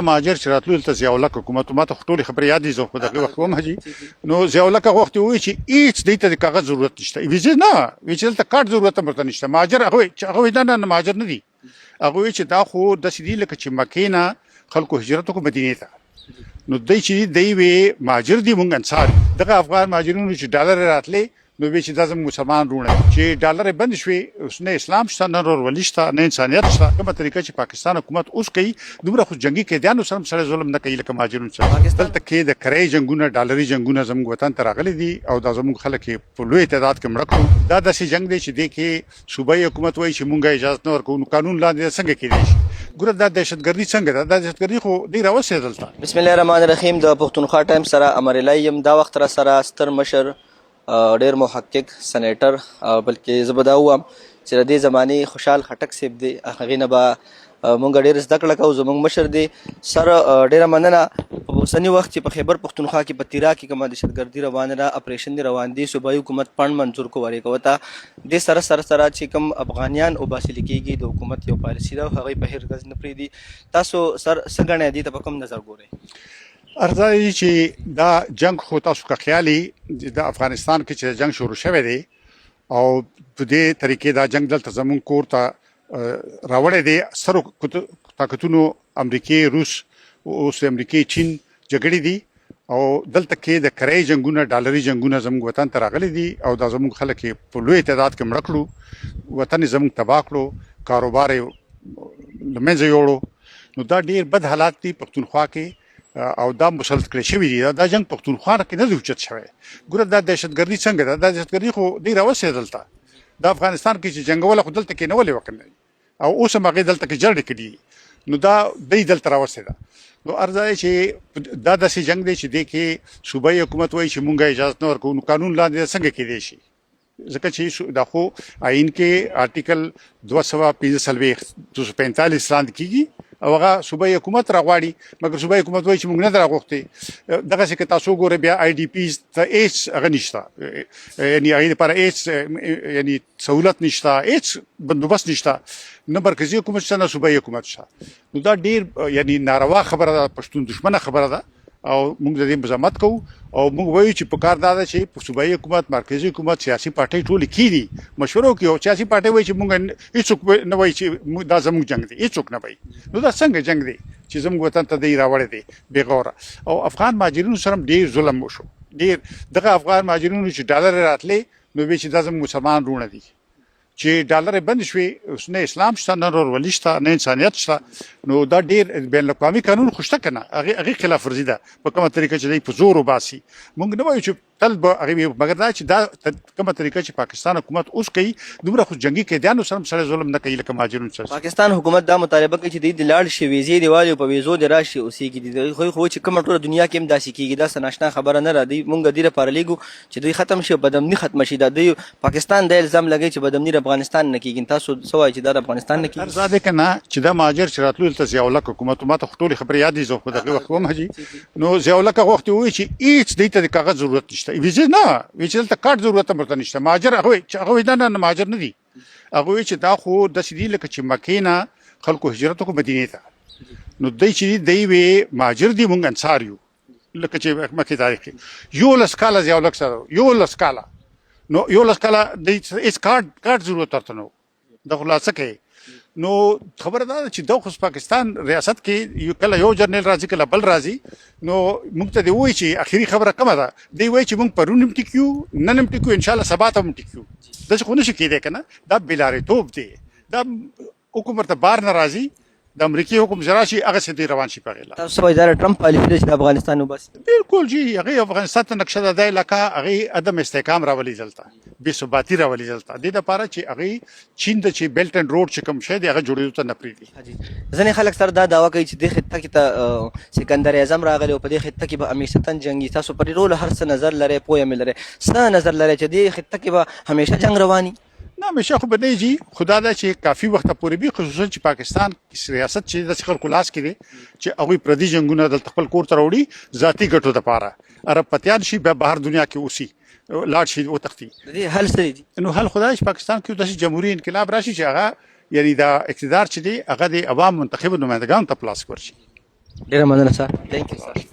مهاجر چې راتلو دلته ضیاء الحق حکومت ما ته خو ټولې خبرې یاد دي زه خو دغه وخت وم حاجي نو ضیاء الحق هغه وخت وایي چې هېڅ دوی ته د کاغذ ضرورت نشته ویزې نه وایي چې دلته کارت ضرورت هم ورته نشته مهاجر هغه وایي نه مهاجر نه دي هغه وایي چې دا خو داسې دي لکه چې مکې نه خلکو هجرت وکړو مدینې ته نو دی چې دی وی مهاجر دي مونږ انصار دغه افغان مهاجرینو چې ډالر راتلې نو وی چې دا زموږ مسلمان رونه چې ډالر بند شوې اوس نه اسلام شته نه ورولي شته نه انسانیت شته کومه طریقه چې پاکستان حکومت اوس کوي دومره خو جنگي قیدیانو سره ظلم نه کوي لکه مهاجرینو سره دلته کې د کرای جنگونه ډالري جنگونه زموږ وطن ته راغلي دي او دا زموږ خلک په لوی تعداد کې مړه کړو دا داسې جنگ دی چې دی کې صوبایي حکومت وایي چې مونږه اجازه نه ورکوو قانون لاندې څنګه کېدای شي ګوره دا دهشتګردي څنګه ده دا دهشتګردي خو دی راوسې دلته بسم الله الرحمن الرحیم د پښتونخوا ټایم سره امر الله یم دا وخت را سره ستر مشر ډیر محقق سنیټر بلکې زه به دا ووایم چې د دې زمانې خوشحال خټک صاحب دی هغې نه به مونږ ډېر زده کړه کوو زموږ مشر دی سر ډېره مننه په اوسني وخت چې په خیبر پښتونخوا کې په تیرا کې کومه دهشتګردي روانه ده اپریشن دی روان دی صوبایي حکومت پاڼ منظور کو ورې کوه ته دې سره چې کوم افغانیان وباسلي کېږي د حکومت یو پالیسي ده هغوی په هېڅ ګز نه پرېږدي تاسو سر څه ګڼئ دې ته په کوم نظر ګورئ ارزای چې دا جنگ خو تاسو که خیالي د افغانستان کې چې جنگ شروع شوی دی او په دې طریقې دا جنگ دلته زموږ کور ته راوړی دی سرو طاقتونو امریکې روس اوس امریکې چین جګړې دي او دلته کې د کرای جنگونه ډالري جنگونه زموږ وطن ته راغلي دي او دا زموږ خلک په لوی تعداد کې مړه کړو وطن یې زموږ تباه کړو کاروبار یې له منځه یوړو نو دا ډېر بد حالات دي پښتونخوا کې او دا مسلط کړی شوي دي دا جنگ پښتونخوا کې نه دی اوچت شوی ګوره دا دهشتګردي څنګه ده دا دهشتګردي خو دی راوسې دلته د افغانستان کې چې جنګوله خو دلته کې نه ولې وکړی او اوس هم هغې دلته کې جرړې کړي نو دا دی دلته راوسې ده نو عرض چې دا داسې جنگ دی چې دی کې صوبایي حکومت وایي چې مونږه اجازه نه ورکوو نو قانون لاندې څنګه کېدای شي ځکه چې دا خو آئین کې آرټیکل 245 245 لاندې کېږي او هغه صوبایي حکومت راغواړي مګر صوبایي حکومت وایي چې موږ نه راغوښتې دغسې که تاسو ګورئ بیا آی ډي پیز ته هېڅ هغه نشته یعنې هغې دپاره هېڅ یعنې سهولت نشته هېڅ بندوبست نشته نه مرکزي حکومت شته نه صوبایي حکومت شته نو دا ډېر یعنې ناروا خبره ده پښتون دښمنه خبره ده او موږ د دې مزاحمت کوو او موږ وایو چې په کار دا ده چې په صوبایي حکومت مرکزي حکومت سیاسي پارټۍ ټولې کښېني مشوره وکړي او سیاسي پارټۍ وایي چې موږ هېڅوک نه وایي چې دا زموږ جنګ دی هېڅوک نه وایي نو دا څنګه جنګ دی چې زموږ وطن ته دی راوړی دی بېغوره او افغان مهاجرینو سره هم ډېر ظلم وشو ډېر دغه افغان مهاجرینو چې ډالر راتلې نو وایي چې دا زموږ مسلمان رونه دي چې ډالر بند شوې اوس نه اسلام شته نه ورولي شته نه انسانیت شته نو دا ډېر بین الاقوامي قانون خو شته که نه هغې خلاف ورزي ده په کومه طریقه چې دی په زور وباسي موږ نه وایو چې تل به هغې مګر دا چې دا کومه طریقه چې پاکستان حکومت اوس کوي دومره خو جنګي قیدیانو سره ظلم نه کوي لکه مهاجرینو سره پاکستان حکومت دا مطالبه کوي چې دوی د لاړ شي ویزې دې والي په ویزو دې راشي اوسېږي خو چې کومه ټوله دنیا کې هم داسې کېږي دا څه ناشنا خبره نه ده دوی مونږ دې لپاره لیږو چې دوی ختم شي بدامني ختمه شي دا دوی پاکستان دا الزام لګوي چې بدامني د افغانستان نه کېږي تاسو څه وایئ چې دا د افغانستان نه کېږي ارزا دی که نه چې دا مهاجر چې راتلو دلته ضیاء الحق حکومت ما ته خو ټولې خبرې یاد دي زه خو دغې وخت وم حاجي نو ضیاء الحق هغه وخت وایي چې هېڅ دوی ته د کاغذ ضرورت نشته ویزې نه وایي چې دلته کارت ضرورت هم ورته نشته مهاجر هغه وایي نه مهاجر نه دي هغه وایي چې دا خو داسې دي لکه چې مکې نه خلکو هجرت وکړو مدینې ته نو دی چې دی وی مهاجر دي مونږ انصار یو لکه چې مکې تاریخ کې 11 کاله ضیاء الحق سره 11 کاله نو 11 کاله دی هېڅ کارت ضرورت ورته نه د خلاصه کوي نو خبره دا ده چې د خو پاکستان ریاست کې کله یو جرنیل راځي کله بل راځي نو موږ ته دی وایي چې اخري خبره کومه ده دی وایي چې موږ پرون هم ټیکیو نن هم ټیکیو انشاءالله سبا ته هم ټیکیو داسې خو نشي کېدی که نه دا بېلارېتوب دی دا حکومت ته بار نه راځي د امریکې حکم چې راشي هغسې دوی روان شي په هغې لاره تاسو وایئ دا د ټرمپ پالیسي ده چې د افغانستان وباسي بلکل جي هغې افغانستان ته نقشه ده دا علاقه هغې عدم استحکام راولي دلته بې ثباتي راولي دلته دې دپاره چې هغې چین د چې بیلټ اینډ روډ چې کوم شی دی هغه جوړېدو ته نه پرېږدي ځینې خلک سره دا دعوه کوي چې دې خطه کې ته سکندر اعظم راغلی او په دې خطه کې به همیشتن جنګي تاسو پر ټولو هر څه نظر لرئ پوهه مې لرئ څه نظر لرئ چې دې خطه کې به همیشه جنګ رواني نه همیشه خو به نه ځي خو دا ده چې کافي وخته پورې وي خصوصا چې پاکستان ریاست چې داسې خلکو لاس کې دی چې هغوی پردي جنګونه دلته خپل کور ته راوړي ذاتي ګټو دپاره عرب پتیان شي بیا بهر دنیا کې اوسي لاړ شي وتښتي د دې حل څه دی نو حل خو دا چې پاکستان کې داسې جمهوري انقلاب راشي چې هغه یعنې دا اقتدار چې دی هغه د عوام منتخبو نمایندګانو ته په لاس ورشي ډیره مننه سر. ثانک یو سر.